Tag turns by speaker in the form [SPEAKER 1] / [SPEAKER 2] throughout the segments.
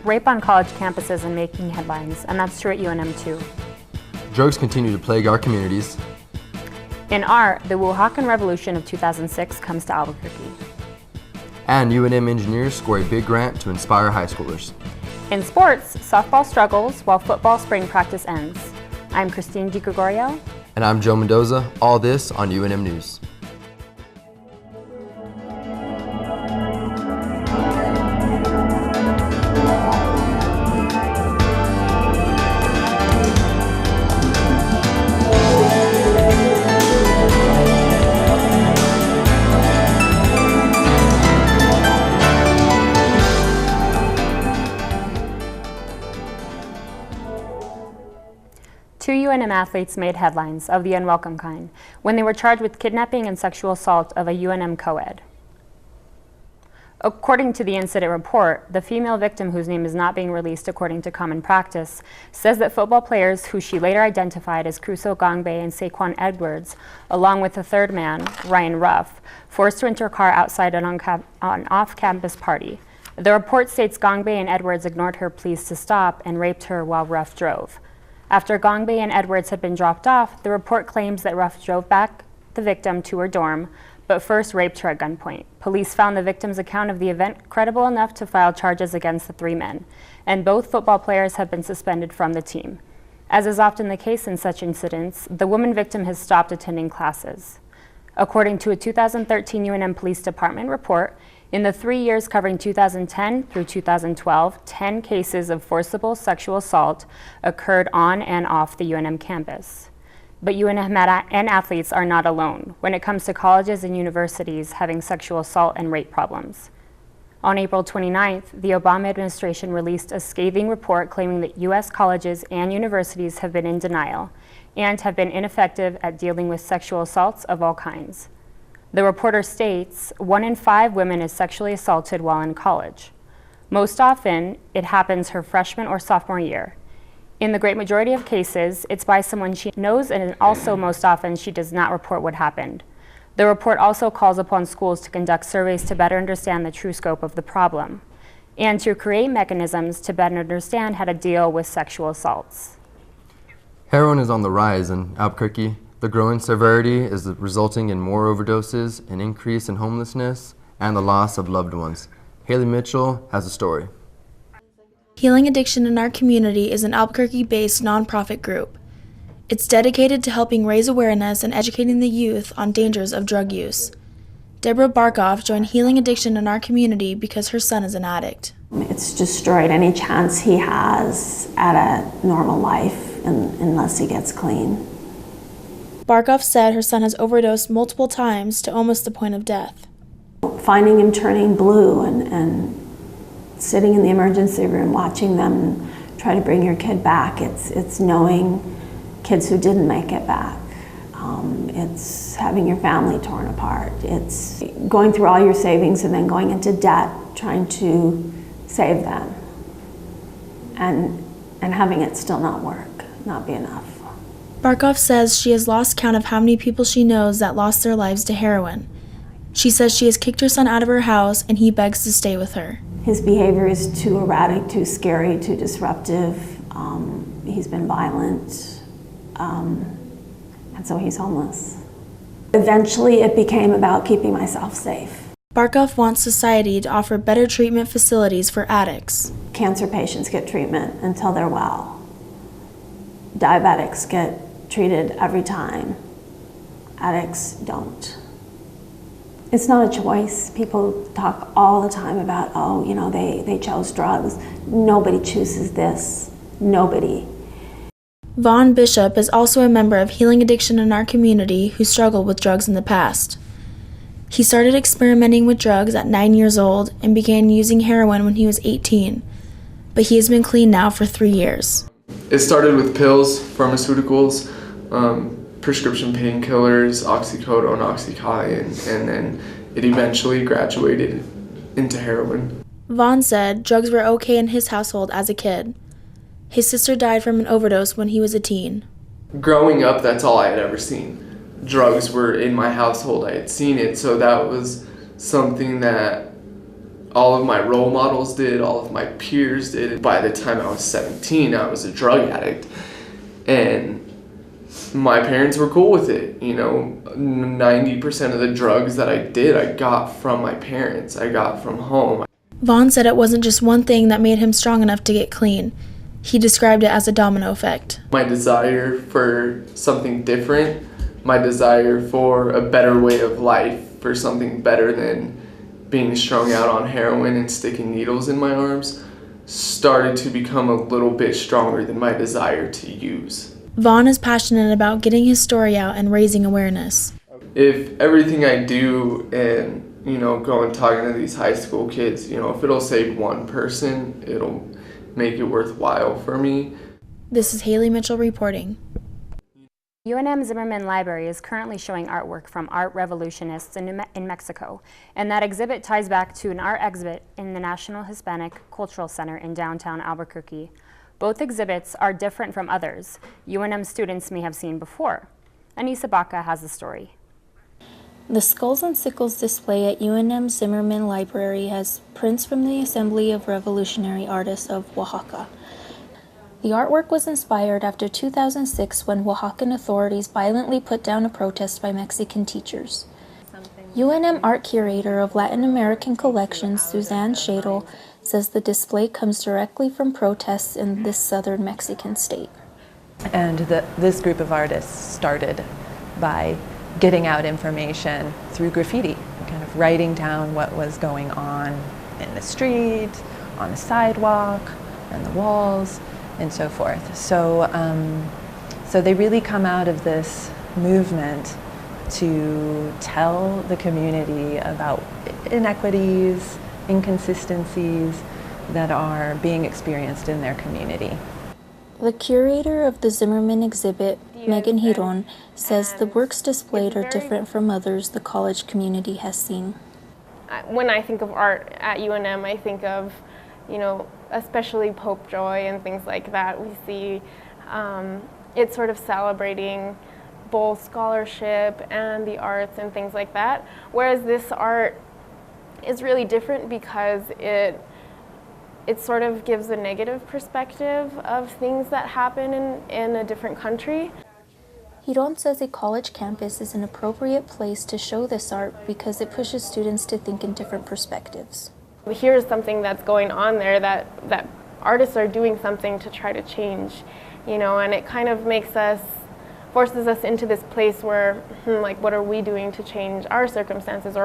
[SPEAKER 1] rape on college campuses and making headlines, and that's true at UNM too.
[SPEAKER 2] Drugs continue to plague our communities.
[SPEAKER 1] In art, the Oaxacan Revolution of 2006 comes to Albuquerque.
[SPEAKER 2] And UNM engineers score a big grant to inspire high schoolers.
[SPEAKER 1] In sports, softball struggles while football spring practice ends. I'm Christine Gregorio.
[SPEAKER 2] And I'm Joe Mendoza. All this on UNM News.
[SPEAKER 1] Two UNM athletes made headlines of the unwelcome kind when they were charged with kidnapping and sexual assault of a UNM co-ed. According to the incident report, the female victim, whose name is not being released according to common practice, says that football players, who she later identified as Crusoe Gangbe and Saquon Edwards, along with the third man, Ryan Ruff, forced to enter a car outside an off-campus party. The report states Gangbe and Edwards ignored her pleas to stop and raped her while Ruff drove. After Gangbe and Edwards had been dropped off, the report claims that Ruff drove back the victim to her dorm, but first raped her at gunpoint. Police found the victim's account of the event credible enough to file charges against the three men, and both football players have been suspended from the team. As is often the case in such incidents, the woman victim has stopped attending classes. According to a 2013 UNM Police Department report, in the 3 years covering 2010 through 2012, 10 cases of forcible sexual assault occurred on and off the UNM campus. But UNM and athletes are not alone when it comes to colleges and universities having sexual assault and rape problems. On April 29th, the Obama administration released a scathing report claiming that U.S. colleges and universities have been in denial and have been ineffective at dealing with sexual assaults of all kinds. The reporter states 1 in 5 women is sexually assaulted while in college. Most often, it happens her freshman or sophomore year. In the great majority of cases, it's by someone she knows, and also most often she does not report what happened. The report also calls upon schools to conduct surveys to better understand the true scope of the problem and to create mechanisms to better understand how to deal with sexual assaults.
[SPEAKER 2] Heroin is on the rise in Albuquerque. The growing severity is resulting in more overdoses, an increase in homelessness, and the loss of loved ones. Hayley Mitchell has a story.
[SPEAKER 3] Healing Addiction in Our Community is an Albuquerque-based nonprofit group. It's dedicated to helping raise awareness and educating the youth on dangers of drug use. Deborah Barkoff joined Healing Addiction in Our Community because her son is an addict.
[SPEAKER 4] It's destroyed any chance he has at a normal life unless he gets clean.
[SPEAKER 3] Barkoff said her son has overdosed multiple times to almost the point of death.
[SPEAKER 4] Finding him turning blue and sitting in the emergency room watching them try to bring your kid back, it's knowing kids who didn't make it back. It's having your family torn apart. It's going through all your savings and then going into debt trying to save them and having it still not work, not be enough.
[SPEAKER 3] Barkoff says she has lost count of how many people she knows that lost their lives to heroin. She says she has kicked her son out of her house and he begs to stay with her.
[SPEAKER 4] His behavior is too erratic, too scary, too disruptive. He's been violent, and so he's homeless. Eventually it became about keeping myself safe.
[SPEAKER 3] Barkoff wants society to offer better treatment facilities for addicts.
[SPEAKER 4] Cancer patients get treatment until they're well. Diabetics get treated every time. Addicts don't. It's not a choice. People talk all the time about, oh, you know, they chose drugs. Nobody chooses this. Nobody.
[SPEAKER 3] Vaughn Bishop is also a member of Healing Addiction in Our Community who struggled with drugs in the past. He started experimenting with drugs at 9 years old and began using heroin when he was 18, but he has been clean now for 3 years.
[SPEAKER 5] It started with pills, pharmaceuticals, prescription painkillers, oxycodone, oxycontin, and then it eventually graduated into heroin.
[SPEAKER 3] Vaughn said drugs were okay in his household as a kid. His sister died from an overdose when he was a teen.
[SPEAKER 5] Growing up, that's all I had ever seen. Drugs were in my household. I had seen it, so that was something that all of my role models did, all of my peers did. By the time I was 17, I was a drug addict. And my parents were cool with it. 90% of the drugs that I did, I got from my parents. I got from home.
[SPEAKER 3] Vaughn said it wasn't just one thing that made him strong enough to get clean. He described it as a domino effect.
[SPEAKER 5] My desire for something different, my desire for a better way of life, for something better than being strung out on heroin and sticking needles in my arms, started to become a little bit stronger than my desire to use.
[SPEAKER 3] Vaughn is passionate about getting his story out and raising awareness.
[SPEAKER 5] If everything I do and, go and talking to these high school kids, if it'll save one person, it'll make it worthwhile for me.
[SPEAKER 3] This is Hayley Mitchell reporting.
[SPEAKER 1] UNM Zimmerman Library is currently showing artwork from art revolutionists in Mexico, and that exhibit ties back to an art exhibit in the National Hispanic Cultural Center in downtown Albuquerque. Both exhibits are different from others UNM students may have seen before. Anissa Baca has the story.
[SPEAKER 6] The Skulls and Sickles display at UNM Zimmerman Library has prints from the Assembly of Revolutionary Artists of Oaxaca. The artwork was inspired after 2006 when Oaxacan authorities violently put down a protest by Mexican teachers. UNM art curator of Latin American collections, Suzanne Shadle, says the display comes directly from protests in this southern Mexican state.
[SPEAKER 7] And this group of artists started by getting out information through graffiti, kind of writing down what was going on in the street, on the sidewalk, on the walls, and so forth. So they really come out of this movement to tell the community about inequities, inconsistencies that are being experienced in their community.
[SPEAKER 6] The curator of the Zimmerman exhibit, Megan Heroin, says the works displayed are different from others the college community has seen.
[SPEAKER 8] When I think of art at UNM, I think of, especially Pope Joy and things like that. We see it sort of celebrating both scholarship and the arts and things like that. Whereas this art is really different because it sort of gives a negative perspective of things that happen in a different country.
[SPEAKER 6] Heroin says a college campus is an appropriate place to show this art because it pushes students to think in different perspectives.
[SPEAKER 8] Here's something that's going on there that artists are doing something to try to change, and it kind of forces us into this place where, what are we doing to change our circumstances?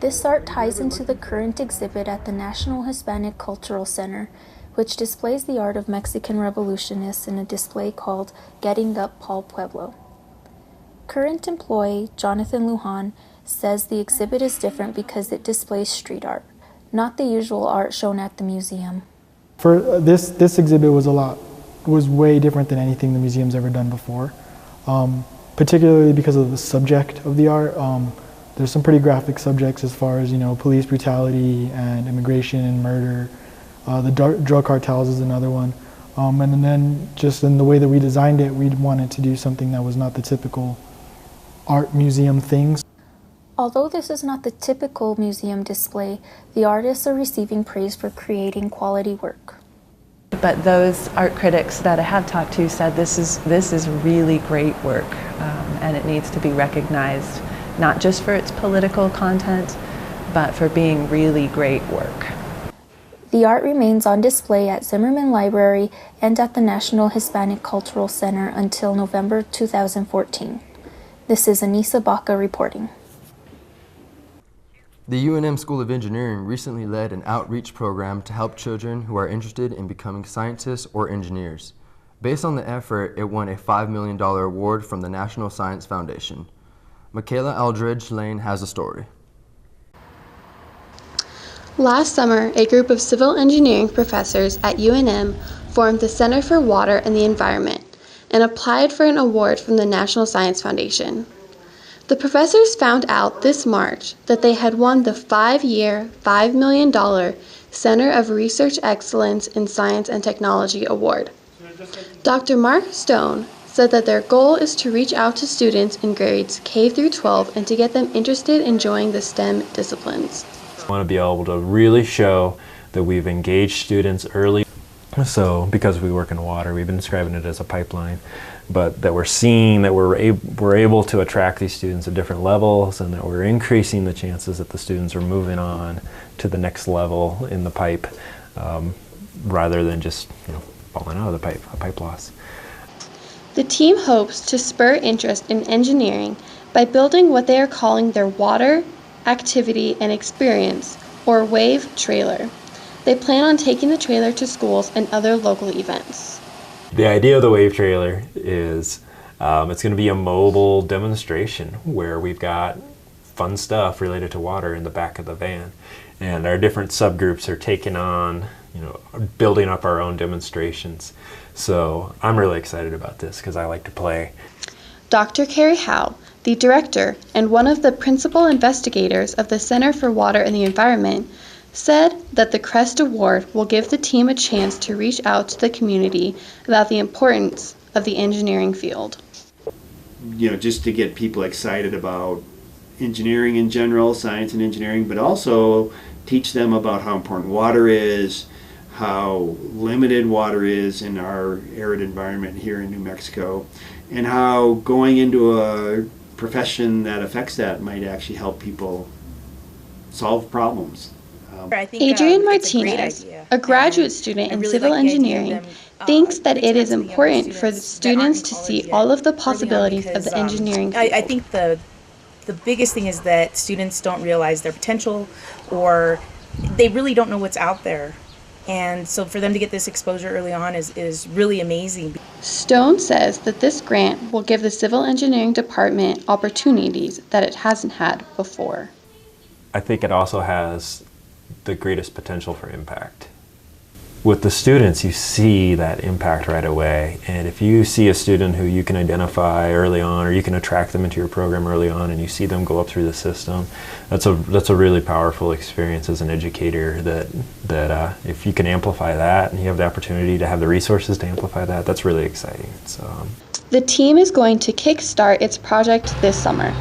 [SPEAKER 6] This art ties into the current exhibit at the National Hispanic Cultural Center, which displays the art of Mexican revolutionists in a display called Getting Up Paul Pueblo. Current employee Jonathan Lujan says the exhibit is different because it displays street art, not the usual art shown at the museum.
[SPEAKER 9] For this exhibit was way different than anything the museum's ever done before, particularly because of the subject of the art. There's some pretty graphic subjects as far as, police brutality and immigration and murder. The drug cartels is another one. And then just in the way that we designed it, we wanted to do something that was not the typical art museum things.
[SPEAKER 6] Although this is not the typical museum display, the artists are receiving praise for creating quality work.
[SPEAKER 7] But those art critics that I have talked to said this is really great work, and it needs to be recognized, not just for its political content, but for being really great work.
[SPEAKER 6] The art remains on display at Zimmerman Library and at the National Hispanic Cultural Center until November 2014. This is Anissa Baca reporting.
[SPEAKER 2] The UNM School of Engineering recently led an outreach program to help children who are interested in becoming scientists or engineers. Based on the effort, it won a $5 million award from the National Science Foundation. Micaela Eldridge-Lane has a story.
[SPEAKER 10] Last summer, a group of civil engineering professors at UNM formed the Center for Water and the Environment and applied for an award from the National Science Foundation. The professors found out this March that they had won the 5-year, $5 million Center of Research Excellence in Science and Technology Award. Dr. Mark Stone said that their goal is to reach out to students in grades K through 12 and to get them interested in joining the STEM disciplines.
[SPEAKER 11] I want to be able to really show that we've engaged students early. So because we work in water, we've been describing it as a pipeline, but that we're seeing that we're able to attract these students at different levels, and that we're increasing the chances that the students are moving on to the next level in the pipe, rather than just falling out of the pipe, a pipe loss.
[SPEAKER 10] The team hopes to spur interest in engineering by building what they are calling their Water, Activity, and Experience, or WAVE trailer. They plan on taking the trailer to schools and other local events.
[SPEAKER 11] The idea of the WAVE trailer is it's going to be a mobile demonstration where we've got fun stuff related to water in the back of the van. And our different subgroups are taking on, building up our own demonstrations. So I'm really excited about this because I like to play.
[SPEAKER 10] Dr. Carrie Howe, the director and one of the principal investigators of the Center for Water and the Environment, said that the CREST Award will give the team a chance to reach out to the community about the importance of the engineering field.
[SPEAKER 12] Just to get people excited about engineering in general, science and engineering, but also teach them about how important water is, how limited water is in our arid environment here in New Mexico, and how going into a profession that affects that might actually help people solve problems.
[SPEAKER 10] Adrienne Martinez, a graduate student in civil engineering, thinks that it is important for the students to see all of the possibilities of the engineering field.
[SPEAKER 13] I think the biggest thing is that students don't realize their potential, or they really don't know what's out there. And so for them to get this exposure early on is really amazing.
[SPEAKER 10] Stone says that this grant will give the civil engineering department opportunities that it hasn't had before.
[SPEAKER 11] I think it also has the greatest potential for impact. With the students, you see that impact right away. And if you see a student who you can identify early on, or you can attract them into your program early on, and you see them go up through the system, that's a really powerful experience as an educator. That if you can amplify that, and you have the opportunity to have the resources to amplify that, that's really exciting. So
[SPEAKER 10] the team is going to kickstart its project this summer.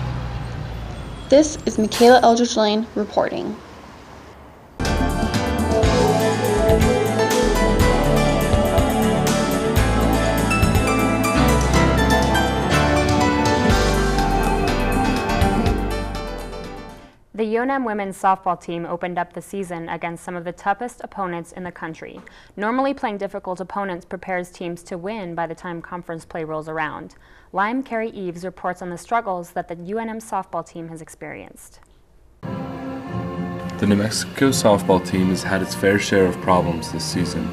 [SPEAKER 10] This is Micaela Eldridge-Lane reporting.
[SPEAKER 1] The UNM women's softball team opened up the season against some of the toughest opponents in the country. Normally playing difficult opponents prepares teams to win by the time conference play rolls around. Lyme Cary-Eaves reports on the struggles that the UNM softball team has experienced.
[SPEAKER 14] The New Mexico softball team has had its fair share of problems this season.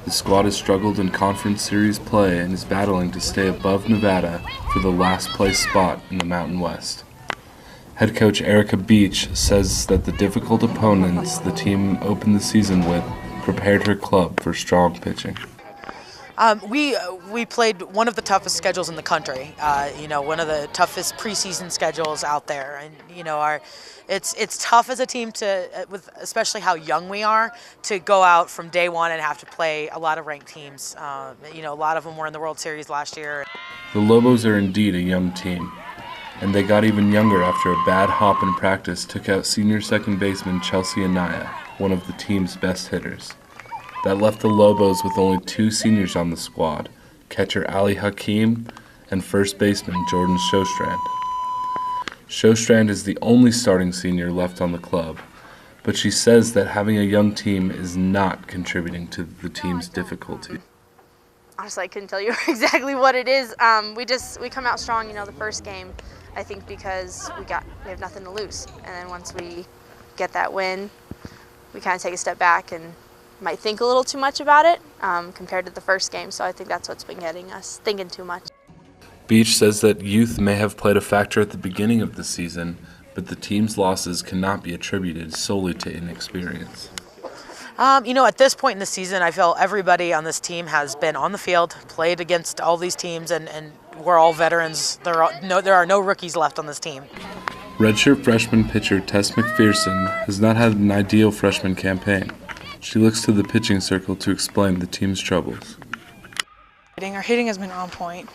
[SPEAKER 14] The squad has struggled in conference series play and is battling to stay above Nevada for the last place spot in the Mountain West. Head coach Erica Beach says that the difficult opponents the team opened the season with prepared her club for strong pitching.
[SPEAKER 15] We played one of the toughest schedules in the country. One of the toughest preseason schedules out there, and it's tough as a team with especially how young we are, to go out from day one and have to play a lot of ranked teams. A lot of them were in the World Series last year.
[SPEAKER 14] The Lobos are indeed a young team, and they got even younger after a bad hop in practice took out senior second baseman Chelsea Anaya, one of the team's best hitters. That left the Lobos with only 2 seniors on the squad, catcher Ali Hakim and first baseman Jordan Sjostrand. Sjostrand is the only starting senior left on the club, but she says that having a young team is not contributing to the team's difficulty.
[SPEAKER 16] Honestly, I couldn't tell you exactly what it is. We come out strong, the first game, I think, because we have nothing to lose. And then once we get that win, we kind of take a step back and might think a little too much about it compared to the first game. So I think that's what's been getting us thinking too much.
[SPEAKER 14] Beach says that youth may have played a factor at the beginning of the season, but the team's losses cannot be attributed solely to inexperience.
[SPEAKER 15] At this point in the season, I feel everybody on this team has been on the field, played against all these teams, and we're all veterans. There are no rookies left on this team.
[SPEAKER 14] Redshirt freshman pitcher Tess McPhereson has not had an ideal freshman campaign. She looks to the pitching circle to explain the team's troubles.
[SPEAKER 17] Our hitting has been on point,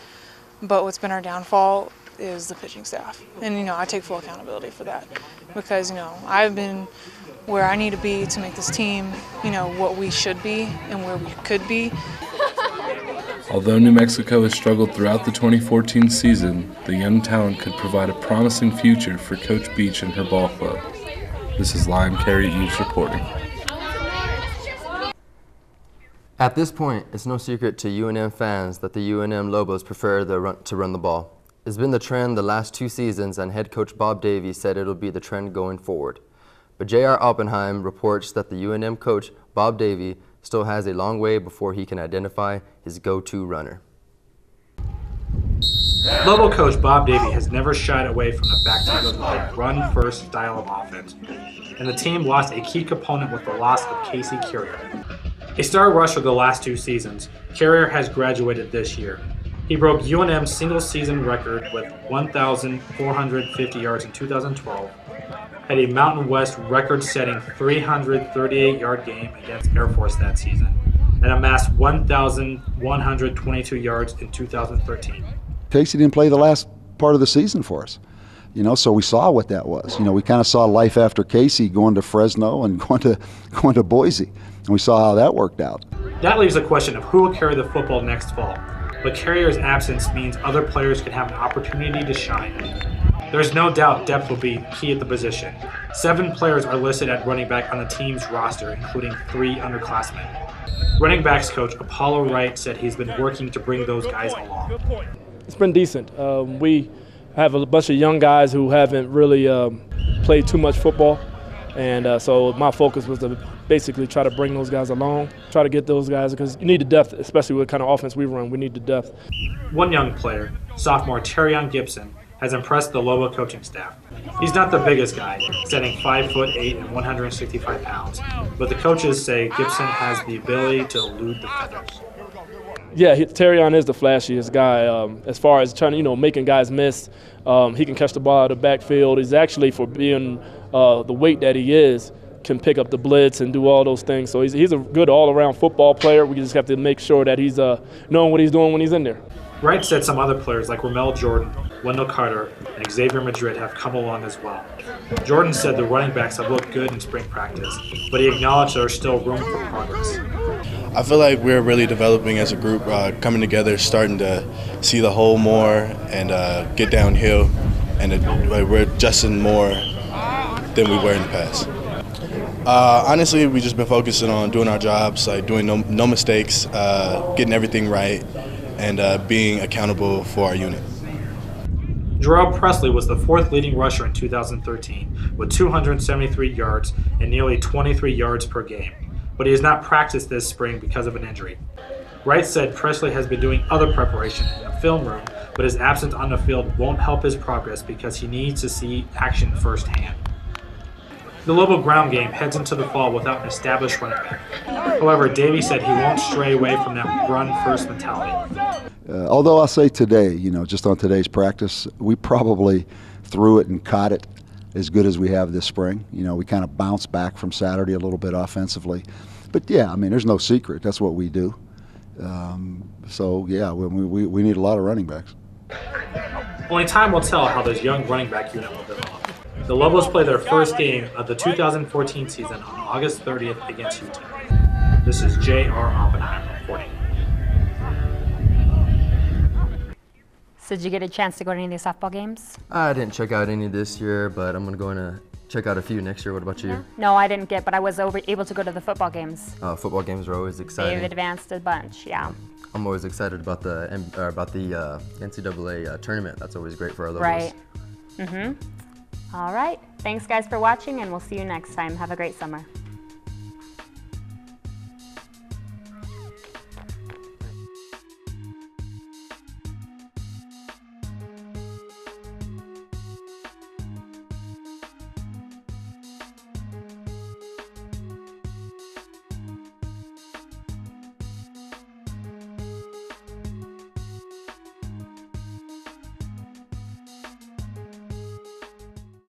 [SPEAKER 17] but what's been our downfall is the pitching staff. And, you know, I take full accountability for that because, you know, I've been where I need to be to make this team, you know, what we should be and where we could be.
[SPEAKER 14] Although New Mexico has struggled throughout the 2014 season, the young talent could provide a promising future for Coach Beach and her ball club. This is Lime Cary-Eaves reporting.
[SPEAKER 2] At this point, it's no secret to UNM fans that the UNM Lobos prefer to run the ball. It's been the trend the last 2 seasons, and head coach Bob Davie said it'll be the trend going forward. But J.R. Oppenheim reports that the UNM coach, Bob Davie, still has a long way before he can identify his go-to runner.
[SPEAKER 18] Lobo coach Bob Davie has never shied away from the fact that he goes with a run-first style of offense, and the team lost a key component with the loss of Casey Carrier. A star rusher the last 2 seasons, Carrier has graduated this year. He broke UNM's single-season record with 1,450 yards in 2012, had a Mountain West record-setting 338-yard game against Air Force that season, and amassed 1,122 yards in 2013.
[SPEAKER 19] Casey didn't play the last part of the season for us, you know, so we saw what that was. You know, we kind of saw life after Casey going to Fresno and going to Boise, and we saw how that worked out.
[SPEAKER 18] That leaves the question of who will carry the football next fall, but Carrier's absence means other players can have an opportunity to shine. There's no doubt depth will be key at the position. 7 players are listed at running back on the team's roster, including 3 underclassmen. Running backs coach Apollo Wright said he's been working to bring those guys along.
[SPEAKER 20] It's been decent. We have a bunch of young guys who haven't really played too much football, and so my focus was to basically try to bring those guys along, try to get those guys, because you need the depth, especially with the kind of offense we run. We need the depth.
[SPEAKER 18] One young player, sophomore Terrion Gibson, has impressed the Lobo coaching staff. He's not the biggest guy, standing 5'8" and 165 pounds, but the coaches say Gibson has the ability to elude defenders.
[SPEAKER 20] Yeah, Terrion is the flashiest guy as far as trying to, making guys miss. He can catch the ball out of the backfield. He's actually, for being the weight that he is, can pick up the blitz and do all those things. So he's a good all-around football player. We just have to make sure that he's knowing what he's doing when he's in there.
[SPEAKER 18] Wright said some other players like Romell Jordan, Wendell Carter, and Xavier Madrid have come along as well. Jordan said the running backs have looked good in spring practice, but he acknowledged there's still room for progress.
[SPEAKER 21] I feel like we're really developing as a group, coming together, starting to see the whole more and get downhill, and we're adjusting more than we were in the past. Honestly, we've just been focusing on doing our jobs, like doing no mistakes, getting everything right, and being accountable for our unit.
[SPEAKER 18] Jarrell Presley was the 4th leading rusher in 2013 with 273 yards and nearly 23 yards per game, but he has not practiced this spring because of an injury. Wright said Presley has been doing other preparation in the film room, but his absence on the field won't help his progress because he needs to see action firsthand. The Lobo ground game heads into the fall without an established running back. However, Davie said he won't stray away from that run-first mentality.
[SPEAKER 19] Although I'll say today, just on today's practice, we probably threw it and caught it as good as we have this spring. We kind of bounced back from Saturday a little bit offensively. But yeah, there's no secret. That's what we do. So yeah, we need a lot of running backs.
[SPEAKER 18] Only time will tell how this young running back unit will develop. The Lobos play their first game of the 2014 season on August 30th against Utah. This is J.R. Oppenheim reporting.
[SPEAKER 1] So did you get a chance to go to any of the softball games?
[SPEAKER 2] I didn't check out any this year, but I'm going to check out a few next year. What about you?
[SPEAKER 1] No, I didn't get, but I was able to go to the football games.
[SPEAKER 2] Football games are always exciting.
[SPEAKER 1] They've advanced a bunch, yeah.
[SPEAKER 2] I'm always excited about the NCAA tournament. That's always great for our Lobos.
[SPEAKER 1] Right. Mm-hmm. All right. Thanks, guys, for watching, and we'll see you next time. Have a great summer.